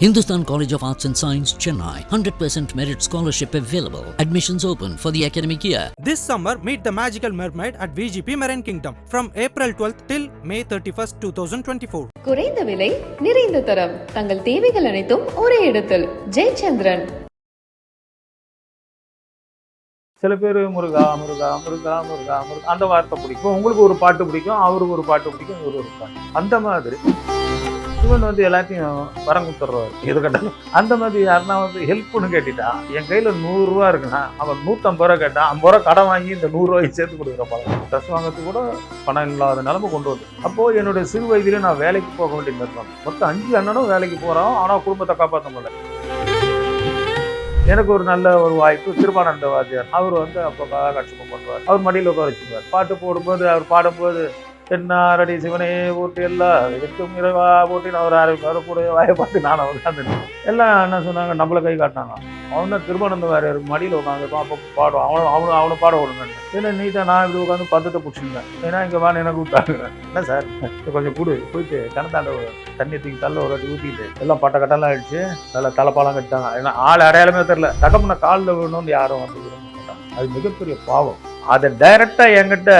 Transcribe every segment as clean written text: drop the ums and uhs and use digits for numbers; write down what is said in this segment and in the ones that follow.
Hindustan College of Arts and Science, Chennai. 100% merit scholarship available. Admissions open for the academic year. This summer, meet the magical mermaid at VGP Marine Kingdom from April 12th till May 31st, 2024. குறைந்த விலை நிறைந்த தரம் தங்கள் தேவைகள் அனைத்தும் ஒரே இடத்தில் ஜெயச்சந்திரன். சில பேர் முருகா முருகா முருகா முருகா முருகா அந்த வார்த்தை பிடிக்கும். உங்களுக்கு ஒரு பாட்டு பிடிக்கும், அவருக்கு ஒரு பாட்டு பிடிக்கும், இவரு ஒரு பாட்டு. அந்த மாதிரி சிவன் எல்லாத்தையும் வரம் கொடுத்துட்றாரு எது கேட்டாலும். அந்த மாதிரி யாருன்னா ஹெல்ப்னு கேட்டுட்டா, என் கையில் 100 ரூபா இருக்குன்னா அவன் 150 ரூபா கேட்டான், 50 ரூபா கடன் வாங்கி இந்த 100 ரூபாய்க்கு சேர்த்து கொடுக்குற பழக்கம். ட்ரெஸ் வாங்கிறதுக்கு கூட பணம் இல்லாத நிலைமை கொண்டு வந்து. அப்போது என்னுடைய சிறு வயதிலே நான் வேலைக்கு போக வேண்டிய நிறுத்தம். மொத்தம் 5 அண்ணனும் வேலைக்கு போகிறோம், ஆனால் குடும்பத்தை காப்பாற்ற முடியல. எனக்கு ஒரு நல்ல ஒரு வாய்ப்பு, திருமானந்த வாத்தியார். அவர் அப்போ கட்சிப்பு பண்ணுவார். அவர் மடியில் உட்கார வச்சுக்குவார். பாட்டு போடும்போது அவர் பாடும்போது தென்னாரடி சிவனே போட்டு எல்லாம் எதுக்கும் இரவா போட்டு நான் ஒரு ஆரம்பிப்பார். கூட வாயை பார்த்து நான் உட்காந்துருக்கேன். எல்லாம் என்ன சொன்னாங்க, நம்மளை கை காட்டினாங்க. அவன் தான் திருமானந்த வாரியார் மடியில் உட்காந்துருப்பான். அப்போ பாடுவான். அவனை பாட விடுங்க. ஏன்னா நீட்டாக நான் இப்படி உட்காந்து பந்தத்தை பிடிச்சிருந்தேன். ஏன்னா இங்கே வான்னு எனக்கு கூப்பிட்டாங்க. என்ன சார் கொஞ்சம் கூடு போயிட்டு கணத்தாண்ட தண்ணி தூக்கி தள்ள ஒரு வாட்டி ஊற்றிட்டு எல்லாம் பட்ட கட்டெல்லாம் ஆயிடுச்சு. தலைப்பாலாம் கட்டாங்க. ஏன்னா ஆள் அடையாளமே தெரியல. தகப்பன காலில் விடணும்னு யாரும் விரும்ப மாட்டாங்க. அது மிகப்பெரிய பாவம். அதை டைரக்டா என்கிட்ட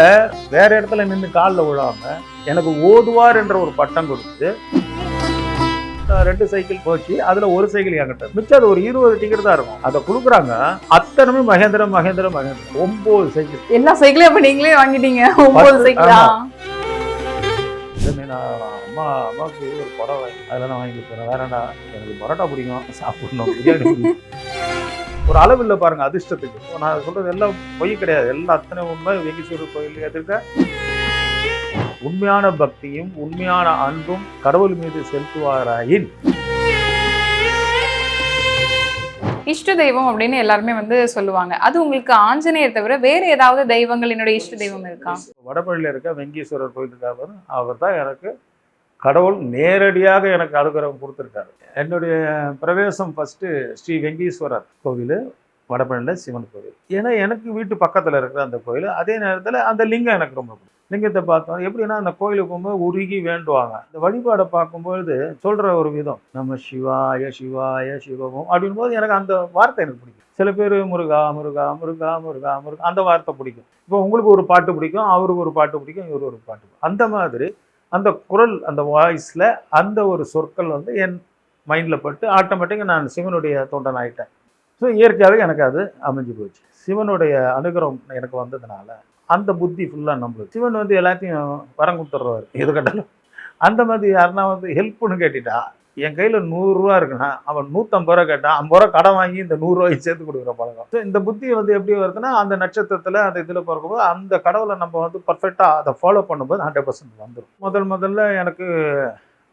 வேற இடத்துல நின்று காலில் விழாம எனக்கு ஓதுவார் என்ற ஒரு பட்டம் கொடுத்து 2 சைக்கிள் போச்சு. அதுல ஒரு சைக்கிள் என்கிட்ட மிச்சம். அது ஒரு 20 டிக்கெட் தான் இருக்கும். அதை கொடுக்குறாங்க. அத்தனமே மகேந்திர மகேந்திர மகேந்திர 9 சைக்கிள். எல்லா சைக்கிளையும் அப்ப நீங்களே வாங்கிட்டீங்க? 9 சைக்கிளா? அம்மாவுக்கு ஒரு படம் வாங்கி அதெல்லாம் வாங்கி கொடுத்துறேன். வேறடா எனக்கு பரோட்டா பிடிக்கும், சாப்பிடணும், பிரியாணி பிடிக்கும். ஒரு அளவு இல்லை பாருங்க அதிர்ஷ்டத்துக்கு. நான் சொல்றது எல்லாம் பொய் கிடையாது. எல்லாம் அத்தனை உண்மை. வெங்கீஸ்வரர் கோயில் எதிர்க்க உண்மையான பக்தியும் உண்மையான அன்பும் கடவுள் மீது செலுத்துவாராயின் இஷ்ட தெய்வம் அப்படின்னு எல்லாருமே சொல்லுவாங்க. அது உங்களுக்கு ஆஞ்சநேயர் தவிர வேற ஏதாவது தெய்வங்களினுடைய இஷ்ட தெய்வம் இருக்கா? வடபழனியில் இருக்க வெங்கீஸ்வரர் கோயில் இருக்காரு. அவர் தான் எனக்கு கடவுள் நேரடியாக எனக்கு அனுகிரகம் கொடுத்துருக்காரு. என்னுடைய பிரவேசம் ஃபஸ்ட்டு ஸ்ரீ வெங்கீஸ்வரர் கோவில், வடபழனியில் சிவன் கோவில். ஏன்னா எனக்கு வீட்டு பக்கத்தில் இருக்கிற அந்த கோயில். அதே நேரத்தில் அந்த லிங்கம் எனக்கு ரொம்ப பிடிக்கும். லிங்கத்தை பார்த்தோம் எப்படின்னா, அந்த கோயிலுக்கு போகும்போது உருகி வேண்டுவாங்க. அந்த வழிபாடை பார்க்கும்பொழுது சொல்கிற ஒரு விதம், நம்ம சிவாய சிவாய சிவமும் அப்படின் போது எனக்கு அந்த வார்த்தை எனக்கு பிடிக்கும். சில பேர் முருகா முருகா முருகா முருகா முருகா அந்த வார்த்தை பிடிக்கும். இப்போ உங்களுக்கு ஒரு பாட்டு பிடிக்கும், அவருக்கு ஒரு பாட்டு பிடிக்கும், இவருக்கு ஒரு பாட்டு பிடிக்கும். அந்த மாதிரி அந்த குரல், அந்த வாய்ஸில் அந்த ஒரு சொற்கள் என் மைண்டில் பட்டு ஆட்டோமேட்டிக்காக நான் சிவனுடைய தொண்டன் ஆகிட்டேன். ஸோ இயற்கையாகவே எனக்கு அது அமைஞ்சு போச்சு. சிவனுடைய அனுகிரகம் எனக்கு வந்ததுனால அந்த புத்தி ஃபுல்லாக நம்மளுக்கு. சிவன் எல்லாத்தையும் வரம் கொடுத்துட்றாரு எது கேட்டாலும். அந்த மாதிரி யாருன்னா ஹெல்ப்னு கேட்டுட்டா, என் கையில் 100 ரூபா இருக்குன்னா அவன் 150 ரூபா கேட்டான், 50 ரூபா கடன் வாங்கி இந்த 100 ரூபாய்க்கு சேர்த்து கொடுக்குற பழக்கம். ஸோ இந்த புத்தி எப்படி வருதுன்னா, அந்த நட்சத்திரத்தில் அந்த இதில் பார்க்கும்போது அந்த கடவுளை நம்ம பர்ஃபெக்டாக அதை ஃபாலோ பண்ணும்போது 100% வந்துடும். முதல்ல எனக்கு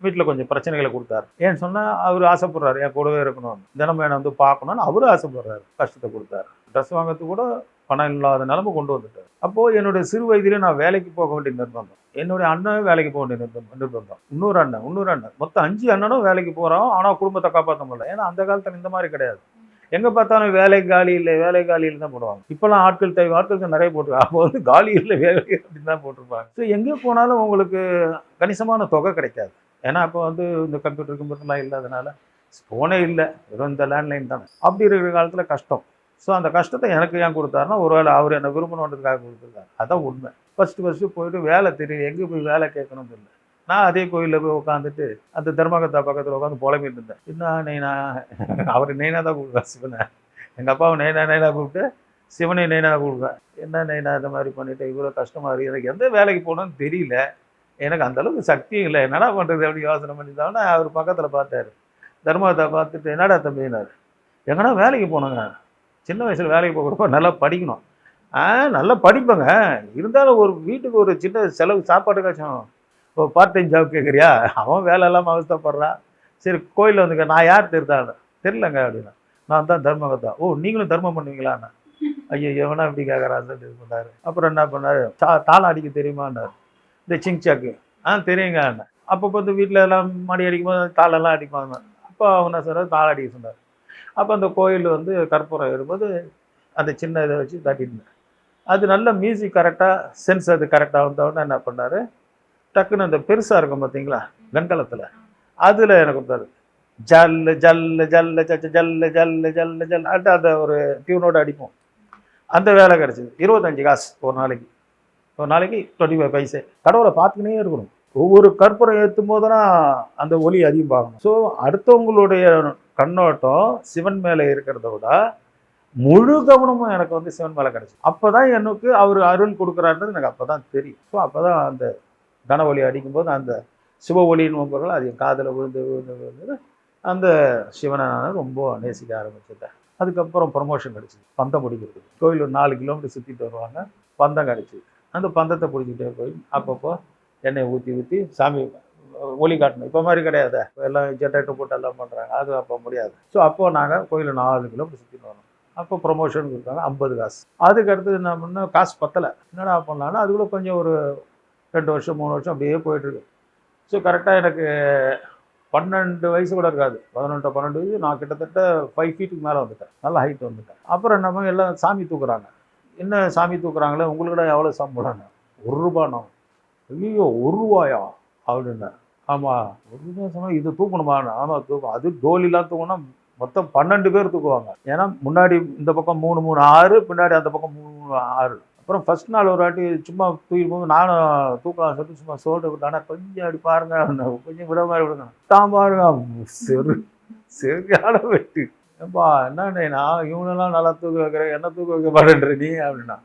வீட்டில் கொஞ்சம் பிரச்சனைகளை கொடுத்தாரு. ஏன்னு சொன்னால் அவர் ஆசைப்படுறாரு என் கூடவே இருக்கணும், தினமும் என்னை பார்க்கணும்னு அவரும் ஆசைப்படுறாரு. கஷ்டத்தை கொடுத்தாரு. ட்ரெஸ் வாங்கிறதுக்கு கூட பணம் இல்லாத நிலைமை கொண்டு வந்துட்டார். அப்போது என்னுடைய சிறு வயதிலே நான் வேலைக்கு போக வேண்டிய நிர்பந்தம். என்னுடைய அண்ணன் வேலைக்கு போக வேண்டிய நிர்பந்தம். இன்னொரு அண்ணன் மொத்தம் 5 அண்ணனும் வேலைக்கு போகிறோம், ஆனால் குடும்பத்தை காப்பாற்ற முடியல. ஏன்னா அந்த காலத்தில் இந்த மாதிரி கிடையாது. எங்கே பார்த்தாலும் வேலை காலி இல்லை தான் போடுவாங்க. இப்போலாம் ஆட்கள் தேவை, ஆட்களுக்கு நிறைய போட்டுருவாங்க. அப்போ காலி இல்லை வேலை அப்படின்னு தான் போட்டிருப்பாங்க. ஸோ எங்கே போனாலும் உங்களுக்கு கணிசமான தொகை கிடைக்காது. ஏன்னா இப்போ இந்த கம்ப்யூட்டர்லாம் இல்லாதனால ஃபோனே இல்லை, வெறும் இந்த லேண்ட்லைன் தானே. அப்படி இருக்கிற காலத்தில் கஷ்டம். ஸோ அந்த கஷ்டத்தை எனக்கு ஏன் கொடுத்தாருன்னா, ஒருவேளை அவர் என்னை விரும்பணுன்றதுக்காக கொடுத்துருக்காரு. அதான் உண்மை. ஃபஸ்ட்டு போயிட்டு வேலை தெரியும், எங்கே போய் வேலை கேட்கணும்னு இல்லை. நான் அதே கோயிலில் போய் உட்காந்துட்டு அந்த தர்மகத்தா பக்கத்தில் உட்காந்து புலம்பிட்டு இருந்தேன். இன்னும் நெய்னா, அவர் நெய்னா தான் கொடுக்குறேன் சிவனை. எங்கள் அப்பாவை நெய்னா கூப்பிட்டு சிவனை நெய்னா கொடுக்குறேன். என்ன நெய்னா இந்த மாதிரி பண்ணிவிட்டு இவ்வளோ கஷ்டமாக இருக்குது, எனக்கு எந்த வேலைக்கு போகணும்னு தெரியல, எனக்கு அந்தளவுக்கு சக்தியும் இல்லை, என்னடா பண்ணுறது அப்படி யோசனை பண்ணிட்டாங்கன்னா அவர் பக்கத்தில் பார்த்தாரு. தர்மகத்தா பார்த்துட்டு, என்னடா தம்பினார், எங்கன்னா வேலைக்கு போனோங்க, சின்ன வயசில் வேலைக்கு போகிறப்ப நல்லா படிக்கணும். நல்லா படிப்பேங்க, இருந்தாலும் ஒரு வீட்டுக்கு ஒரு சின்ன செலவு சாப்பாட்டுக்காச்சும் இப்போ பார்ட் டைம் ஜாப் கேட்குறியா, அவன் வேலை இல்லாமல் அவஸ்தப்படுறான். சரி கோயிலில் நான் யார் தெரிலங்க அப்படின்னா, நான் தான் தர்மகத்தா. ஓ நீங்களும் தர்மம் பண்ணுவீங்களாண்ணா? ஐயோ எவனா இப்படி கேட்குறான்னு சொல்லி இது பண்ணார். அப்புறம் என்ன பண்ணார், தாளம் அடிக்க தெரியுமான்னார். இந்த சிங்சாக்கு தெரியுங்க அண்ணன். அப்போ வீட்டில் எல்லாம் மடி அடிக்கும் போது தாளெல்லாம் அடிப்பாங்க. அப்போ அவங்க என்ன சொன்னார், தாளம் அடிக்க சொன்னார். அப்போ அந்த கோயில் கற்பூரம் ஏறும்போது அந்த சின்ன இதை வச்சு தட்டிட்டு, அது நல்ல மியூசிக் கரெக்டாக சென்ஸ் அது கரெக்டாக வந்தோடனே என்ன பண்ணார், டக்குன்னு அந்த பெருசாக இருக்கும் பார்த்தீங்களா வெண்கலத்தில், அதில் எனக்கு கொடுத்தாரு. ஜல்லு ஜல்லு ஜல்லு சச்ச ஜல்லு ஜல்லு ஜல்லு ஜல் அந்த ஒரு டியூனோடு அடிப்போம். அந்த வேலை கிடச்சிது. 25 காசு ஒரு நாளைக்கு. 25 பைசே. கடவுளை பார்த்துக்கினே இருக்கணும். ஒவ்வொரு கற்பூரம் ஏற்றும் போதுனா அந்த ஒலி அதிகமாகணும். ஸோ அடுத்தவங்களுடைய கண்ணோட்டம் சிவன் மேலே இருக்கிறத விட முழு கவனமும் எனக்கு வந்து சிவன் மேலே கிடச்சி. அப்போ தான் எனக்கு அவர் அருள் கொடுக்குறாருன்றது எனக்கு அப்போ தான் தெரியும். ஸோ அப்போ தான் அந்த கன ஒலி அடிக்கும்போது அந்த சிவ ஒலின்னு அது என் காதில் விழுந்து அந்த சிவனை நான் ரொம்ப நேசிக்க ஆரம்பிச்சிட்டேன். அதுக்கப்புறம் ப்ரமோஷன் கிடச்சிது. பந்தம் பிடிக்கிறதுக்கு கோயில் ஒரு 4 கிலோமீட்டர் சுற்றிட்டு வருவாங்க. பந்தம் கிடச்சிது. அந்த பந்தத்தை பிடிச்சிக்கிட்டே போய் அப்பப்போ எண்ணெயை ஊற்றி சாமி ஒலி காட்டணும். இப்போ மாதிரி கிடையாது, எல்லாம் ஜென்ரேட்டர் போட்டு எல்லாம் பண்ணுறாங்க. அது அப்போ முடியாது. ஸோ அப்போது நாங்கள் கோயிலில் 4 கிலோமீட்டர் சுற்றிட்டு வரோம். அப்போ ப்ரொமோஷன் கொடுத்தாங்க 50 காசு. அதுக்கு அடுத்தது என்ன பண்ணால் காசு பத்தலை. என்னடா பண்ணலான்னா அதுக்குள்ளே கொஞ்சம் ஒரு 2 வருஷம் 3 வருஷம் அப்படியே போயிட்டுருக்கு. ஸோ கரெக்டாக எனக்கு 12 வயசு கூட இருக்காது. 12 வயசு. நான் கிட்டத்தட்ட 5 ஃபீட்டுக்கு மேலே வந்துட்டேன். நல்லா ஹைட் வந்துட்டேன். அப்புறம் நம்ம எல்லாம் சாமி தூக்குறாங்க. என்ன சாமி தூக்குறாங்களே, உங்களுக்கு எவ்வளோ சம்பளம்னு? ₹1. ஐயோ ₹1 அப்படின்னா, ஆமாம் ₹1 இது தூக்கணுமா? ஆமாம் தூக்கும். அது டோலிலாம் தூக்கணும்னா மொத்தம் 12 பேர் தூக்குவாங்க. ஏன்னா முன்னாடி இந்த பக்கம் 3 3 6, பின்னாடி அந்த பக்கம் 3 3 6. அப்புறம் ஃபர்ஸ்ட் நாள் ஒரு வாட்டி சும்மா தூக்கிட்டு போது நானும் தூக்கலாம் சொல்லிட்டு சும்மா சோல்டர் விட்டு, ஆனால் கொஞ்சம் அப்படி பாருங்க, கொஞ்சம் விட மாதிரி விடுங்க தான் பாருங்க, சரியான வெட்டு. ஏப்பா என்ன நான் இவனெல்லாம் நல்லா தூக்க வைக்கிறேன், என்ன தூக்க வைக்க மாட்டேன்ற நீ அப்படின்னா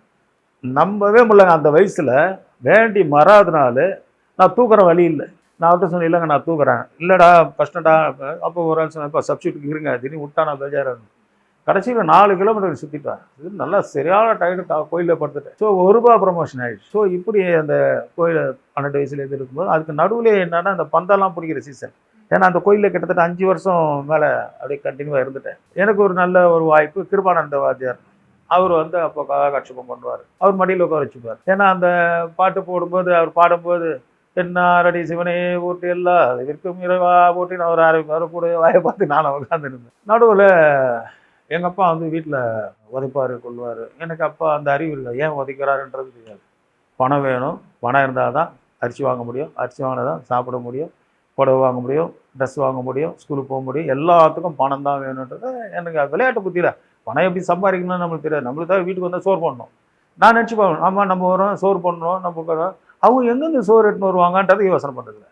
நம்பவே முடியலங்க. அந்த வயசில் வேண்டி மறாதனால நான் தூக்குற வழி இல்லை. நான் அவர்கிட்ட சொன்னேன், இல்லைங்க நான் தூக்குறேன். இல்லைடா கஷ்டம்டா. அப்போ ஒரு ஆள் சொன்னேன், இப்போ சப்ஸ்டியூட்டுக்கு இருங்க, திடீர்னு விட்டா நான் பேஜாரன். கடைசியில் 4 கிலோமீட்டர் சுற்றிட்டேன். இது நல்லா சரியான டயர்டு கோயிலில் படுத்துட்டேன். ஸோ ₹1 ப்ரமோஷன் ஆகிடுச்சு. ஸோ இப்படி அந்த கோயிலை 12 வயசுலேருந்து இருக்கும்போது அதுக்கு நடுவில் என்னென்னா அந்த பந்தெல்லாம் பிடிக்கிற சீசன். ஏன்னா அந்த கோயிலில் கிட்டத்தட்ட 5 வருஷம் மேலே அப்படியே கண்டினியூவாக இருந்துட்டேன். எனக்கு ஒரு நல்ல ஒரு வாய்ப்பு, கிருபானந்த வாத்தியார் அவர் வந்து அப்போ காட்சிப்பம் பண்ணுவார். அவர் மடியில் உட்கார வச்சுப்பார். ஏன்னா அந்த பாட்டு போடும்போது அவர் பாடும்போது தென்னாரடி சிவனே போட்டு எல்லாம் விற்கும் இரவா போட்டின்னு அவர் ஆரம்பிப்பார். கூட வாயை பார்த்து நானும் உட்காந்துருந்தேன். நடுவில் எங்கள் அப்பா வந்து வீட்டில் உதைப்பார் கொள்வார். எனக்கு அப்பா அந்த அறிவு இல்லை, ஏன் உதைக்கிறாருன்றது தெரியாது. பணம் வேணும், பணம் இருந்தால் தான் அரிசி வாங்க முடியும், அரிசி வாங்கினா தான் சாப்பிட முடியும், புடவை வாங்க முடியும், ட்ரெஸ் வாங்க முடியும், ஸ்கூலுக்கு போக முடியும், எல்லாத்துக்கும் பணம் தான் வேணுன்றது எனக்கு விளையாட்டு புத்தியில். பணம் எப்படி சம்பாதிக்கணும்னு நம்மளுக்கு தெரியாது. நம்மளுக்கு தான் வீட்டுக்கு வந்தால் சோறு பண்ணணும். நான் நினச்சி பார்க்கணும், ஆமாம் நம்ம வரோம் சோறு பண்ணணும், நம்ம அவங்க எங்கேருந்து சோறு எடுத்துன்னு வருவாங்கன்றது யோசனை பண்ணுறதில்ல.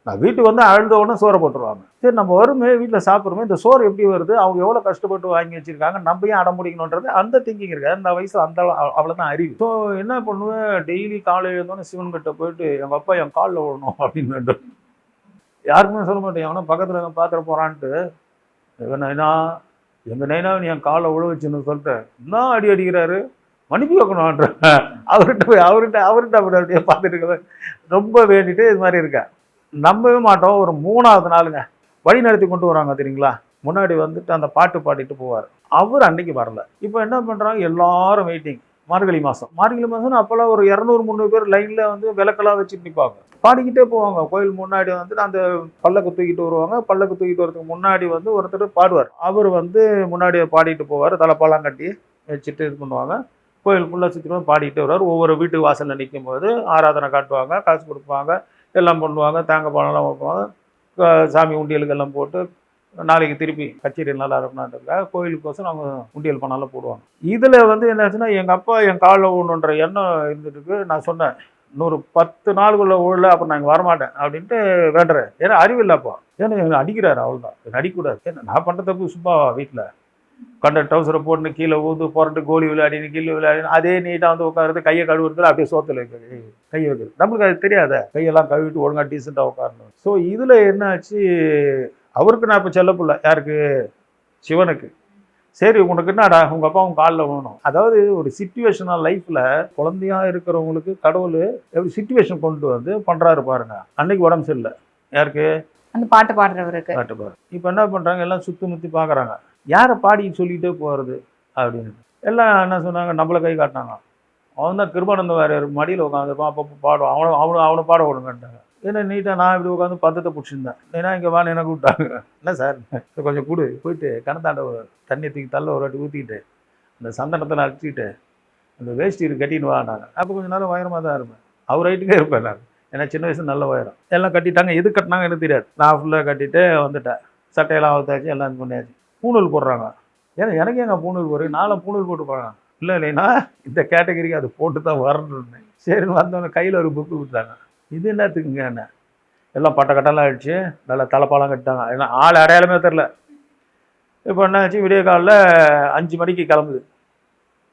நான் வீட்டுக்கு வந்து அழுந்த உடனே சோறை போட்டுருவாங்க. சரி நம்ம வருமே வீட்டில் சாப்பிட்றோமே, இந்த சோறு எப்படி வருது, அவங்க எவ்வளோ கஷ்டப்பட்டு வாங்கி வச்சுருக்காங்க, நம்ம ஏன் அடம் முடிக்கணுன்றது அந்த திங்கிங் இருக்காது. அந்த வயசில் அந்த அவ்வளோதான் அறிவு. ஸோ என்ன பண்ணுவேன், டெய்லி காலையில் எழுந்தோன்னே சிவன் கிட்ட போயிட்டு எங்கள் அப்பா என் காலில் விடணும் அப்படின்னு வேண்டும். யாருக்குமே சொல்ல மாட்டேன், எவனா பக்கத்தில் பார்த்துட போகிறான்ட்டு. நைனா எங்கள் நைனாவை என் காலை விழ வச்சுன்னு சொல்லிட்டேன். என்ன அடி அடிக்கிறாரு, மன்னிப்பு வைக்கணும்ன்ற. அவர்கிட்ட அப்படி அப்படியே பார்த்துட்டு இருக்க ரொம்ப வேண்டிட்டு இது மாதிரி இருக்கேன். நம்பவே மாட்டோம். ஒரு 3ஆவது நாளுங்க வழி நடத்தி கொண்டு வராங்க தெரியுங்களா. முன்னாடி வந்துட்டு அந்த பாட்டு பாடிட்டு போவார். அவர் அன்னைக்கு வரல. இப்போ என்ன பண்ணுறாங்க, எல்லாரும் வெயிட்டிங். மார்கழி மாதம் அப்போல்லாம் ஒரு 200-300 பேர் லைனில் வந்து விளக்கெல்லாம் வச்சுட்டு நிற்பாங்க. பாடிக்கிட்டே போவாங்க. கோயில் முன்னாடி வந்துட்டு அந்த பல்லக்கு தூக்கிட்டு வருவாங்க. பல்லக்கு தூக்கிட்டு வரதுக்கு முன்னாடி வந்து ஒருத்தர் பாடுவார். அவர் வந்து முன்னாடி பாடிட்டு போவார். தலைப்பாலாம் கட்டி வச்சுட்டு இது பண்ணுவாங்க. கோயில் ஃபுல்லாக சுற்றிட்டு பாடிக்கிட்டே வருவார். ஒவ்வொரு வீட்டு வாசலில் நிற்கும் போது ஆராதனை காட்டுவாங்க, காசு கொடுப்பாங்க, எல்லாம் பண்ணுவாங்க, தேங்காய் பழம்லாம் வைப்பாங்க, சாமி உண்டியலுக்கு எல்லாம் போட்டு நாளைக்கு திருப்பி கச்சேரி நல்லா இருக்கணுன்றதுக்காக கோயிலுக்கோசம் அவங்க உண்டியல் பணம்லாம் போடுவாங்க. இதில் வந்து என்னாச்சுன்னா எங்கள் அப்பா என் காலில் ஊழணுன்ற எண்ணம் இருந்துட்டு நான் சொன்னேன், இன்னொரு 10 நாளுக்குள்ள ஊழல அப்புறம் நான் இங்கே வரமாட்டேன் அப்படின்ட்டு வேண்டுறேன். ஏன்னா அறிவு இல்லைப்பா, ஏன்னா எங்களை அடிக்கிறாரு, அவ்வளோதான், எனக்கு அடிக்கக்கூடாது. ஏன்னா நான் பண்ணுற தப்பு சும்மா வீட்டில் கண்ட டவுசரை போட்டுன்னு கீழே ஊந்து புரண்டு கோழி விளையாடின்னு கீழே விளையாடின்னு அதே நீட்டாக வந்து உட்காருது, கையை கழுவுறதுல அப்படியே சோத்தில் வைக்கிறது, கையை வைக்கிறது. நம்மளுக்கு அது தெரியாத, கையெல்லாம் கழுவிட்டு ஒழுங்காக டீசெண்டாக உட்காரணும். ஸோ இதில் என்னாச்சு, அவருக்கு நான் இப்போ செல்லப்பில்லை, யாருக்கு, சிவனுக்கு. சரி உனக்கு என்னடா உங்கள் அப்பா உங்கள் காலில் விழணும். அதாவது ஒரு சிச்சுவேஷனாக லைஃப்பில் குழந்தையாக இருக்கிறவங்களுக்கு கடவுள் எப்படி சிச்சுவேஷன் கொண்டு வந்து பண்ணுறாரு பாருங்க. அன்னைக்கு உடம்பு சரியில்லை யாருக்கு, அந்த பாட்டு பாடுறவருக்கு. பாட்டு பாரு. இப்போ என்ன பண்ணுறாங்க, எல்லாம் சுற்றி முற்றி பார்க்குறாங்க, யாரை பாடி சொல்லிகிட்டே போகிறது அப்படின்னு. எல்லாம் என்ன சொன்னாங்க, நம்மளை கை காட்டினாங்க. அவன் தான் கிருபானந்த வாரியார் மடியில் உட்காந்துருப்பான், அப்பப்போ பாடுவான், அவனை பாட விடுங்கன்ட்டாங்க. ஏன்னா நீட்டாக நான் இப்படி உட்காந்து பந்தத்தை பிடிச்சிருந்தேன். ஏன்னா இங்கே வான்னு என்ன கூப்பிட்டாங்க. என்ன சார் கொஞ்சம் கூடு போயிட்டு கணத்தாண்ட தண்ணி தூக்கி தள்ள ஒரு வாட்டி ஊற்றிக்கிட்டு அந்த சந்தனத்தில் அடிச்சுக்கிட்டு அந்த வேஷ்டி கட்டின்னு வாங்கினாங்க. அப்போ கொஞ்சம் நேரம் உயரமாக தான் இருப்பேன், அவர் ரைட்டுக்கே இருப்பேன் நான். ஏன்னா சின்ன வயசு நல்ல உயரம். எல்லாம் கட்டிட்டாங்க, எது கட்டினாங்க எனக்கு தெரியாது. நான் ஃபுல்லாக கட்டிட்டு வந்துட்டேன். சட்டையெல்லாம் அவுத்தாச்சு, எல்லாம் இது பண்ணியாச்சு. பூணூல் போடுறாங்க. ஏன்னா எனக்கு எங்க பூணூல் போடுறீங்க, நானும் பூணூல் போட்டு போகிறேன். இல்லைன்னா இந்த கேட்டகரிக்கு அது போட்டு தான் வரணும்னு. சரின்னு வந்தோடனே கையில் ஒரு புக்கு கொடுத்தாங்க. இது என்னத்துக்குங்க என்ன, எல்லாம் பட்டை கட்டெல்லாம் அடிச்சு நல்லா தலைப்பாலாம் கட்டிட்டாங்க. ஏன்னா ஆள் அடையாளமே தெரில. இப்போ என்னாச்சு, விடிய காலில் 5 மணிக்கு கிளம்புது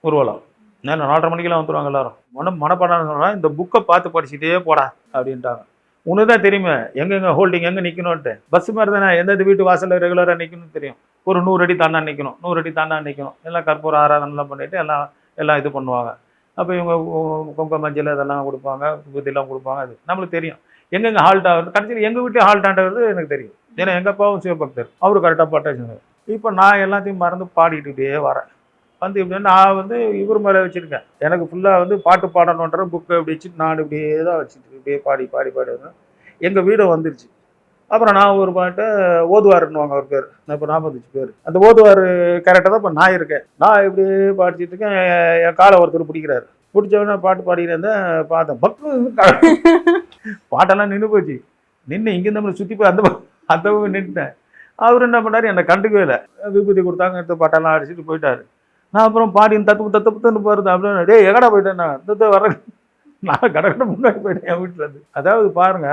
ஊர்வலம். நான் 4:30 மணிக்கெல்லாம் வந்துடுவாங்க எல்லாரும். மனப்பாடம் சொல்கிறேன், இந்த புக்கை பார்த்து படிச்சுட்டே போடா அப்படின்ட்டாங்க. உனக்கு தான் தெரியுமே எங்கெங்கே ஹோல்டிங் எங்கே நிற்கணுன்ட்டு. பஸ் மாதிரி தானே, எந்தெந்த வீட்டு வாசலில் ரெகுலராக நிற்கணும்னு தெரியும். ஒரு 100 அடி தாண்டா நிற்கணும், 100 அடி தாண்டா நிற்கணும். எல்லாம் கற்பூர ஆராதனைலாம் பண்ணிவிட்டு எல்லாம் இது பண்ணுவாங்க. அப்போ இவங்க குங்கும மஞ்சள் இதெல்லாம் கொடுப்பாங்க, புத்திலாம் கொடுப்பாங்க. அது நம்மளுக்கு தெரியும் எங்கெங்கே ஹால்ட் ஆகுது. கடைசியில் எங்கள் வீட்டு ஹால்ட் ஆகிறது எனக்கு தெரியும். ஏன்னா எங்கள் அப்பாவும் சிவபக்தர், அவரு கரெக்டாக பாட்டு. இப்போ நான் எல்லாத்தையும் மறந்து பாடிக்கிட்டே வரேன். வந்து இப்படி நான் வந்து இவர் மேலே வச்சுருக்கேன். எனக்கு ஃபுல்லாக வந்து பாட்டு பாடணுன்ற புக்கை இப்படி வச்சுட்டு நான் இப்படியே தான் வச்சுட்டு இப்படியே பாடி வரேன். எங்கள் வீடு வந்துருச்சு. அப்புறம் நான் ஒரு பாட்டை ஓதுவாருன்னுவாங்க ஒரு பேர், நான் இப்போ 40 பேர். அந்த ஓதுவார் கரெக்டாக தான் இப்போ நான் இருக்கேன். நான் இப்படியே பாடிச்சிட்டு இருக்கேன். என் காலை ஒருத்தர் பிடிக்கிறாரு. பிடிச்சவொடனே பாட்டு பாடிக்கிறேன். பார்த்தேன் பக்கம் பாட்டெல்லாம் நின்று போச்சு. நின்று இங்கேருந்து நம்மளை சுற்றி போய் அந்த நின்றுட்டேன். அவர் என்ன பண்ணார், என்னை கண்டுக்கவே இல்லை. விபூதி கொடுத்தாங்க, எடுத்து பாட்டெல்லாம் அடிச்சுட்டு போயிட்டாரு. நான் அப்புறம் பாடி தத்துன்னு போகிறது அப்படின்னு, டே எங்கடா போயிட்டேன் நான் வர. நான் கடற்கரை முன்னாடி போயிட்டேன் என் வீட்டில் இருந்து. அதாவது பாருங்க,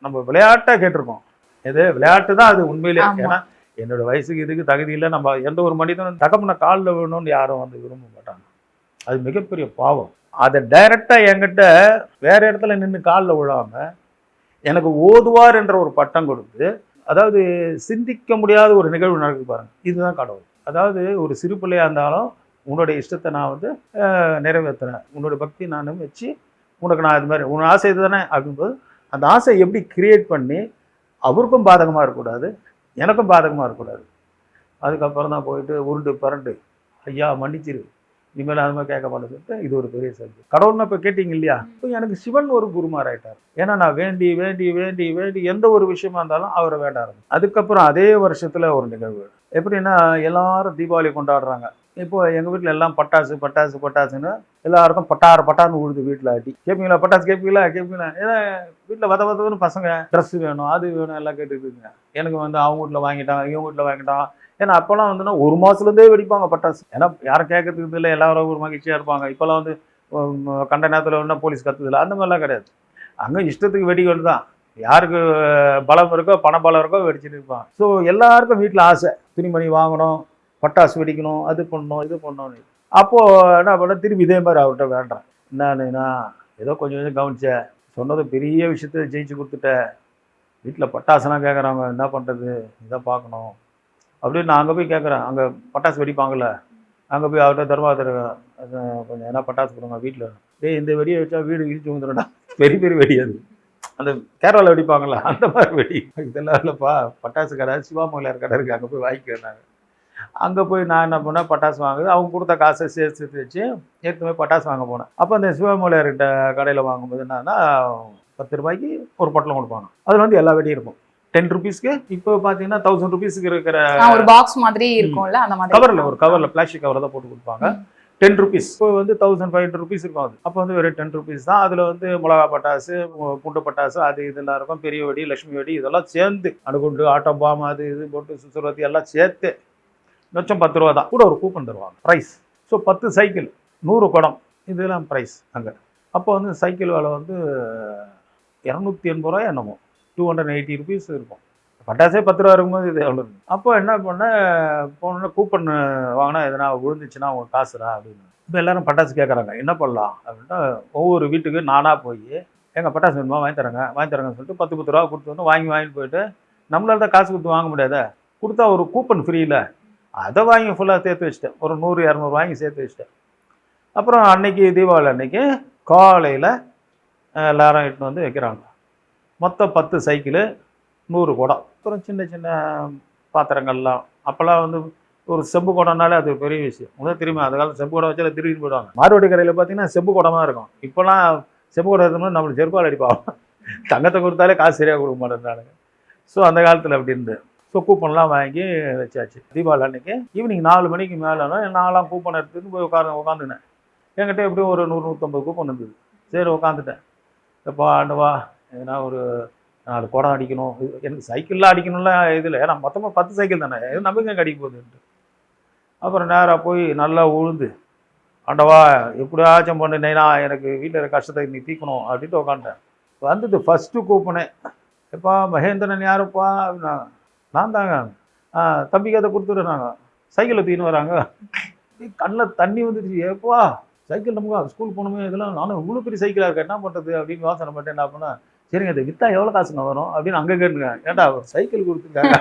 நம்ம விளையாட்டாக கேட்டிருக்கோம். எது விளையாட்டு தான் அது உண்மையிலே. ஏன்னா என்னோட வயசுக்கு இதுக்கு தகுதி இல்லை. நம்ம எந்த ஒரு மனிதனும் தகப்பன காலில் விழணும்னு யாரும் வந்து விரும்ப மாட்டாங்க. அது மிகப்பெரிய பாவம். அதை டைரெக்டாக என்கிட்ட வேற இடத்துல நின்று காலில் விழாமல் எனக்கு ஓதுவார் என்ற ஒரு பட்டம் கொடுத்து, அதாவது சிந்திக்க முடியாத ஒரு நிகழ்வு நடக்குது பாருங்க, இதுதான் கடவுள். அதாவது ஒரு சிறு பிள்ளையாக இருந்தாலும் உன்னுடைய இஷ்டத்தை நான் வந்து நிறைவேற்றுறேன், உன்னோட பக்தி நான் வச்சு உனக்கு நான் இது மாதிரி உன் ஆசை இது தானே அப்படின்போது, அந்த ஆசை எப்படி கிரியேட் பண்ணி அவருக்கும் பாதகமாக இருக்கக்கூடாது, எனக்கும் பாதகமாக இருக்கக்கூடாது. அதுக்கப்புறம் தான் போயிட்டு உருண்டு பரண்டு ஐயா மன்னிச்சிரு, இனிமேல் அது மாதிரி கேட்க மாட்டேன். இது ஒரு பெரிய சப்ஜெக்ட். கடவுள்னு இப்போ கேட்டிங்க இல்லையா, இப்போ எனக்கு சிவன் ஒரு குருமார் ஆகிட்டார். ஏன்னா நான் வேண்டி வேண்டி வேண்டி வேண்டி எந்த ஒரு விஷயமா இருந்தாலும் அவரை வேண்ட ஆரம்பிச்சு. அதுக்கப்புறம் அதே வருஷத்தில் ஒரு நிகழ்வு எப்படின்னா, எல்லாரும் தீபாவளி கொண்டாடுறாங்க. இப்போ எங்கள் வீட்டில் எல்லாம் பட்டாசுன்னு எல்லாருக்கும் பட்டார்னு உழுது வீட்டில் ஆட்டி. கேட்பீங்களா பட்டாசு, கேட்பீங்களா? ஏன்னா வீட்டில் வதன்னு பசங்க ட்ரெஸ்ஸு வேணும், அது வேணும், எல்லாம் கேட்டுருக்குங்க. எனக்கு வந்து அவங்க வீட்டில் வாங்கிட்டான், இவங்க வீட்டில் வாங்கிட்டான். ஏன்னா அப்போல்லாம் வந்துன்னா 1 மாதத்துலேருந்தே வெடிப்பாங்க பட்டாசு. ஏன்னா யாரும் கேட்கறதுக்கு இல்லை, எல்லாரும் ஒரு மகிழ்ச்சியாக இருப்பாங்க. இப்போல்லாம் வந்து கண்ட நேரத்தில் ஒன்றா போலீஸ் கத்துதில்லை, அந்த மாதிரிலாம் கிடையாது. அங்கே இஷ்டத்துக்கு வெடிக்கிறது தான். யாருக்கு பலம் இருக்கோ, பண பலம் இருக்கோ வெடிச்சுட்டு இருப்பாங்க. ஸோ எல்லாருக்கும் வீட்டில் ஆசை, துணிமணி வாங்கணும், பட்டாசு வெடிக்கணும், அது பண்ணணும், இது பண்ணணும். அப்போது என்ன பண்ண, திரும்பி இதே மாதிரி அவர்கிட்ட வேண்டாம். நான் ஏதோ கொஞ்சம் கவனிச்சேன், சொன்னது பெரிய விஷயத்த ஜெயிச்சு கொடுத்துட்டேன். வீட்டில் பட்டாசுலாம் கேட்குறாங்க, என்ன பண்ணுறது, இதை பார்க்கணும் அப்படின்னு நான் அங்கே போய் கேட்குறேன். அங்கே பட்டாசு வெடிப்பாங்கள்ல, அங்கே போய் அவர்கிட்ட தர்மாதர் கொஞ்சம் என்ன பட்டாசு கொடுங்க வீட்டில். இந்த வெடியை வச்சா வீடு இடிச்சு வந்துடும்டா, பெரிய வெடி. அது அந்த கேரளாவில் வெடிப்பாங்களா அந்த மாதிரி வெடி. இதெல்லாம் இல்லைப்பா, பட்டாசு கடை சிவாமலையார் கடை இருக்குது, அங்கே போய் வாங்கிக்கிறாங்க. அங்கே போய் நான் என்ன பண்ணேன், பட்டாசு வாங்குது. அவங்க கொடுத்த காசை சேர்த்து வச்சு ஏற்கனவே பட்டாசு வாங்க போனேன். அப்போ அந்த சிவாமலையார்கிட்ட கடையில் வாங்கும்போது என்னன்னா 10 ரூபாய்க்கு ஒரு பொட்டலம் கொடுப்பாங்க. அதில் வந்து எல்லா வெடியும் இருக்கும். 10 ருபீஸ்க்கு இப்போ பார்த்தீங்கன்னா 1000 ருபீஸ்க்கு இருக்கிற ஒரு பாக்ஸ் மாதிரி இருக்கும்ல, அந்த மாதிரி ஒரு கவரில் பிளாஸ்டிக் கவர் தான் போட்டு கொடுப்பாங்க. 10 ருபீஸ். இப்போ வந்து 1500 ருபீஸ் இருக்கும். அது அப்போ வந்து வெறும் 10 ருபீஸ் தான். அதில் வந்து மிளகா பட்டாசு, குண்டு பட்டாசு, அது இதெல்லாம் இருக்கும். பெரிய வெடி, லட்சுமி வெடி, இதெல்லாம் சேர்ந்து அணுகுண்டு, ஆட்டோ பாம், அது இது போட்டு சுசுரத்தி எல்லாம் சேர்த்து லட்சம் 10 ரூபா தான். கூட ஒரு கூப்பன் தருவாங்க ப்ரைஸ். ஸோ 10 சைக்கிள், 100 குடம், இதெல்லாம் ப்ரைஸ் அங்கே. அப்போ வந்து சைக்கிள் விலை வந்து 280 ரூபாய் என்னமோ, 280 ருபீஸ் இருக்கும். பட்டாசே 10 ரூபா இருக்கும்போது இது எவ்வளோ இருக்கும். அப்போ என்ன பண்ணேன், போனோன்னா கூப்பன் வாங்கினா எதனா விழுந்துச்சுன்னா அவங்க காசுடா அப்படின்னு. இப்போ எல்லாரும் பட்டாசு கேட்குறாங்க, என்ன பண்ணலாம் அப்படின்னா, ஒவ்வொரு வீட்டுக்கு நானாக போய் எங்கள் பட்டாசு வேணுமா வாங்கி தரேங்கன்னு சொல்லிட்டு 10 ரூபா கொடுத்து வந்து வாங்கிட்டு போயிட்டு, நம்மளால தான் காசு கொடுத்து வாங்க முடியாத, கொடுத்தா ஒரு கூப்பன் ஃப்ரீயில், அதை வாங்கி ஃபுல்லாக சேர்த்து வச்சுட்டேன். ஒரு 100-200 வாங்கி சேர்த்து வச்சுட்டேன். அப்புறம் அன்னைக்கு தீபாவளி அன்னைக்கு காலையில் எல்லாரும் இட்டு வந்து வைக்கிறாங்க. மொத்தம் 10 சைக்கிள், 100 குடம். அப்புறம் சின்ன சின்ன பாத்திரங்கள்லாம். அப்போல்லாம் வந்து ஒரு செம்பு குடம்னாலே அது பெரிய விஷயம். முதல் திரும்பி அந்த காலத்தில் செம்பு குடம் வச்சு திரும்பி போயிடுவாங்க. மாறுவடி கடையில் பார்த்தீங்கன்னா செம்பு குடமாக இருக்கும். இப்போலாம் செம்பு குடம் இருக்கணும்னு நம்மளுக்கு செருப்பால் அடிப்பாங்க. தங்கத்தை கொடுத்தாலே காசு சரியாக கொடுக்க மாட்டேன்றானுங்க. ஸோ அந்த காலத்தில் அப்படி இருந்து ஸோ கூப்பன்லாம் வாங்கி வச்சாச்சு. தீபாவளி அன்னைக்கு ஈவினிங் 4 மணிக்கு மேலேனா நான்லாம் கூப்பன் எடுத்துன்னு போய் உட்காந்துனேன். என்கிட்ட எப்படியும் ஒரு 100-150 கூப்பன் இருந்தது. சரி உட்காந்துட்டேன். எப்போ ஆண்டவா எதுனா ஒரு 4 குடம் அடிக்கணும், எனக்கு சைக்கிளில் அடிக்கணும்லாம் இதில், ஏன்னா மொத்தமாக 10 சைக்கிள் தானே, எது நம்பிக்கை அடிக்க போகுதுன்ட்டு. அப்புறம் நேராக போய் நல்லா உழுந்து, ஆண்டவா எப்படியாச்சும் பண்ணு, நான் எனக்கு வீட்டில் இருக்க கஷ்டத்தை நீ தீக்கணும் அப்படின்ட்டு உட்காந்துட்டேன். வந்துட்டு ஃபஸ்ட்டு கூப்பினேன், எப்பா மகேந்திரன் யாருப்பா அப்படின்னா, நான் தாங்க. தம்பிக்கு அதை கொடுத்துட்றாங்க, சைக்கிளில் தூக்கின்னு வராங்க. கண்ணில் தண்ணி வந்துடுச்சு, ஏப்பா சைக்கிள் நமக்கு ஸ்கூல் போகணுமே, இதெல்லாம் நானும் இவ்வளோ பெரிய சைக்கிளாக இருக்கேன், என்ன பண்ணுறது அப்படின்னு யோசனை பண்ணிட்டு என்ன பண்ணேன், சரிங்க அதை விற்றா எவ்வளோ காசுங்க வரும் அப்படின்னு அங்கே கேட்டுங்க. ஏன்டா ஒரு சைக்கிள் கொடுத்துருக்காங்க,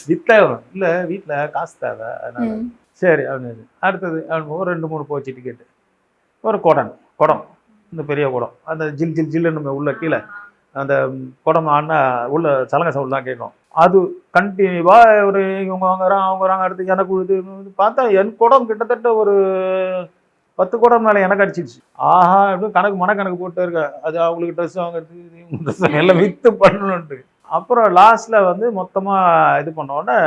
விற்றா இல்லை வீட்டில் காசு தேவை, அதனால சரி அப்படின்னு. அடுத்தது ஒரு 2-3 போச்சு டிக்கெட்டு. ஒரு குடம், இந்த பெரிய குடம், அந்த ஜில் ஜில் ஜில்லுன்னு நம்ம உள்ள கீழே அந்த குடம் ஆனா உள்ள சலங்க சவுண்ட் தான் கேட்கும். அது கண்டினியூவாக ஒரு இவங்க வாங்குறாங்க அவங்க வராங்க, அடுத்து எனக்கு உழுது பார்த்தா என் குடம் கிட்டத்தட்ட ஒரு 10 குடம் மேலே எனக்கு அடிச்சிடுச்சு. ஆஹா எப்படி மனக்கணக்கு போட்டு இருக்கேன், அது அவங்களுக்கு ட்ரெஸ் வாங்குறது ட்ரெஸ் எல்லாம் விற்று பண்ணணுன்ட்டு. அப்புறம் லாஸ்ட்டில் வந்து மொத்தமாக இது பண்ணோடனே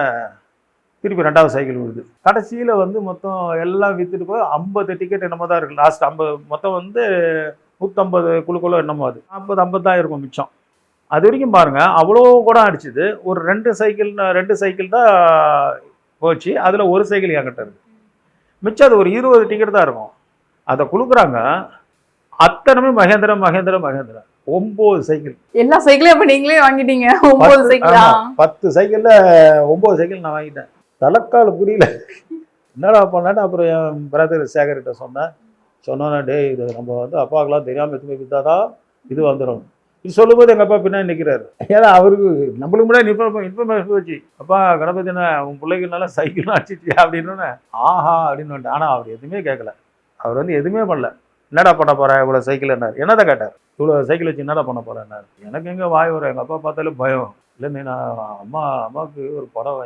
திருப்பி 2வது சைக்கிள் விழுது. கடைசியில் வந்து மொத்தம் எல்லாம் விற்றுட்டு போய் 50 டிக்கெட் என்னமோ தான் இருக்குது. லாஸ்ட் 50 மொத்தம் வந்து 150 குழுக்குள்ள என்னமோ, அது 50 தான் இருக்கும் மிச்சம். அது வரைக்கும் பாருங்கள் அவ்வளோ கூட அடிச்சுது. ஒரு 2 சைக்கிள் தான் போச்சு, அதில் ஒரு சைக்கிள் என்கிட்ட இருக்குது. மிச்சம் அது ஒரு 20 டிக்கெட் தான் இருக்கும். அதை கொடுக்குறாங்க, அத்தனைமே மகேந்திரன் 9 சைக்கிள். எல்லா சைக்கிளையும் அப்ப நீங்களே வாங்கிட்டீங்க? 9 சைக்கிளா? 10 சைக்கிளில் 9 சைக்கிள் நான் வாங்கிட்டேன். தலைக்கால் புரியல என்னடா பண்ணாட்டு. அப்புறம் என் பிரதர் சேகர்கிட்ட சொன்னோன்னா, டே இது நம்ம வந்து அப்பாவுக்கெல்லாம் தெரியாமல் எதுவுமே வித்தாதான் இது வந்துடும். இது சொல்லும்போது எங்கள் அப்பா பின்னாடி நிற்கிறாரு. ஏன்னா அவருக்கு நம்மளுக்கு முன்னாடி இன்ஃபர்மேஷன் வச்சு, அப்பா கணபதினா உன் பிள்ளைக்குனால சைக்கிள்லாம் அடிச்சிட்டியா அப்படின்னு. ஆஹா அப்படின்னு வந்துட்டு. ஆனால் அவர் எதுவுமே கேட்கல, அவர் வந்து எதுவுமே பண்ணல. என்னடா பண்ண போகிறேன் இவ்வளோ சைக்கிள் என்னார், என்னதான் கேட்டார், இவ்வளோ சைக்கிள் வச்சு என்னடா பண்ண போகிறேன்னாரு. எனக்கு எங்கே வாய் வரும், எங்கள் அப்பா பார்த்தாலும் பயம். இல்லைன்னு நான் அம்மாவுக்கு ஒரு படம்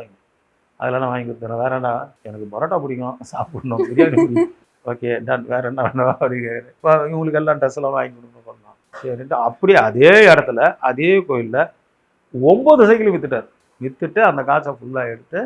அதில் நான் வாங்கி கொடுத்துறேன். வேற என்ன, எனக்கு பரோட்டா பிடிக்கும், சாப்பிடணும், பிரியாணி பிடிக்கும், ஓகே டன், வேற என்ன வேணும் அப்படிங்கிறாரு. இப்போ இவங்களுக்கு எல்லாம் ட்ரெஸ் எல்லாம் வாங்கி கொடுக்க பண்ணலாம் சரின்ட்டு அப்படியே அதே இடத்துல அதே கோயிலில் 9 சைக்கிள் விற்றுட்டு அந்த காசை ஃபுல்லாக எடுத்து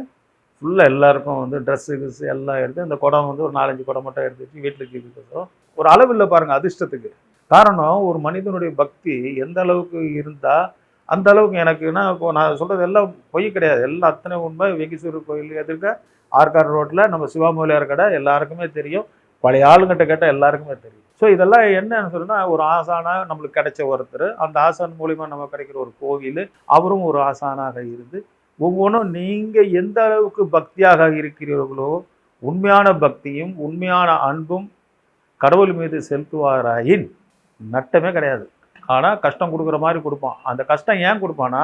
ஃபுல்லாக எல்லாருக்கும் வந்து ட்ரெஸ்ஸு எல்லாம் எடுத்து, இந்த குடம் வந்து ஒரு 4-5 குடம் மட்டும் எடுத்து வச்சு வீட்டில் கீழ்த்தோம். ஒரு அளவில் பாருங்கள் அதிர்ஷ்டத்துக்கு. காரணம் ஒரு மனிதனுடைய பக்தி எந்த அளவுக்கு இருந்தால் அந்த அளவுக்கு எனக்குன்னா, இப்போ நான் சொல்கிறது எல்லாம் பொய் கிடையாது, எல்லாம் அத்தனை உண்மை. வெங்கீஸ்வரர் கோயில் எதிர்க்க ஆற்காடு ரோட்டில் நம்ம சிவாமூலியார் கடை எல்லாருக்குமே தெரியும், பழைய ஆளுங்கிட்ட கேட்டால் எல்லாருக்குமே தெரியும். ஸோ இதெல்லாம் என்னன்னு சொன்னா, ஒரு ஆசானாக நம்மளுக்கு கிடைச்ச ஒருத்தர், அந்த ஆசான் மூலிமா நம்ம கிடைக்கிற ஒரு கோவில், அவரும் ஒரு ஆசானாக இருந்து ஒவ்வொன்றும் நீங்கள் எந்த அளவுக்கு பக்தியாக இருக்கிறீர்களோ, உண்மையான பக்தியும் உண்மையான அன்பும் கடவுள் மீது செலுத்துவாராயின் நட்டமே கிடையாது. ஆனால் கஷ்டம் கொடுக்குற மாதிரி கொடுப்பான். அந்த கஷ்டம் ஏன் கொடுப்பான்னா,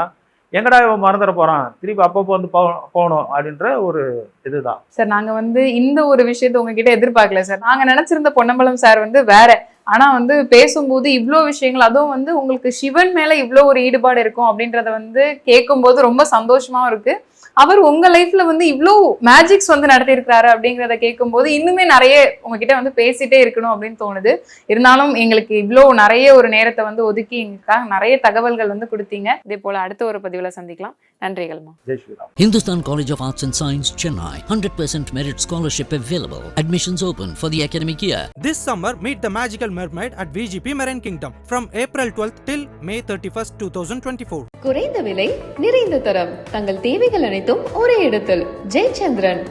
எங்கடா இவன் மறந்துட போகிறான், திருப்பி அப்பப்போ வந்து போகணும் அப்படின்ற ஒரு இதுதான். சார் நாங்கள் வந்து இந்த ஒரு விஷயத்த உங்ககிட்ட எதிர்பார்க்கல சார். நாங்கள் நினச்சிருந்த பொன்னம்பலம் சார் வந்து வேற. ஆனால் வந்து பேசும்போது இவ்வளோ விஷயங்கள், அதுவும் வந்து உங்களுக்கு சிவன் மேலே இவ்வளோ ஒரு ஈடுபாடு இருக்கும் அப்படின்றத வந்து கேட்கும்போது ரொம்ப சந்தோஷமாகவும் இருக்குது. அவர் உங்கள் லைஃப்பில் வந்து இவ்வளோ மேஜிக்ஸ் வந்து நடத்தியிருக்கிறாரு அப்படிங்கிறத கேட்கும்போது இன்னுமே நிறைய உங்ககிட்ட வந்து பேசிகிட்டே இருக்கணும் அப்படின்னு தோணுது. இருந்தாலும் எங்களுக்கு இவ்வளோ நிறைய ஒரு நேரத்தை வந்து ஒதுக்கி எங்களுக்காக நிறைய தகவல்கள் வந்து கொடுத்தீங்க. இதே போல் அடுத்த ஒரு பதிவில் சந்திக்கலாம். நன்றிகள்மா. Jai Sriram. Hindustan College of Arts and Science, Chennai. 100% merit scholarship available. Admissions open for the academic year. This summer, meet the magical mermaid at VGP Marine Kingdom from April 12th till May 31st, 2024. குறைந்த விலை, நிறைந்த தரம், தங்கள் தேவைகள் அனைத்தும் ஒரே இடத்தில். ஜெயச்சந்திரன்.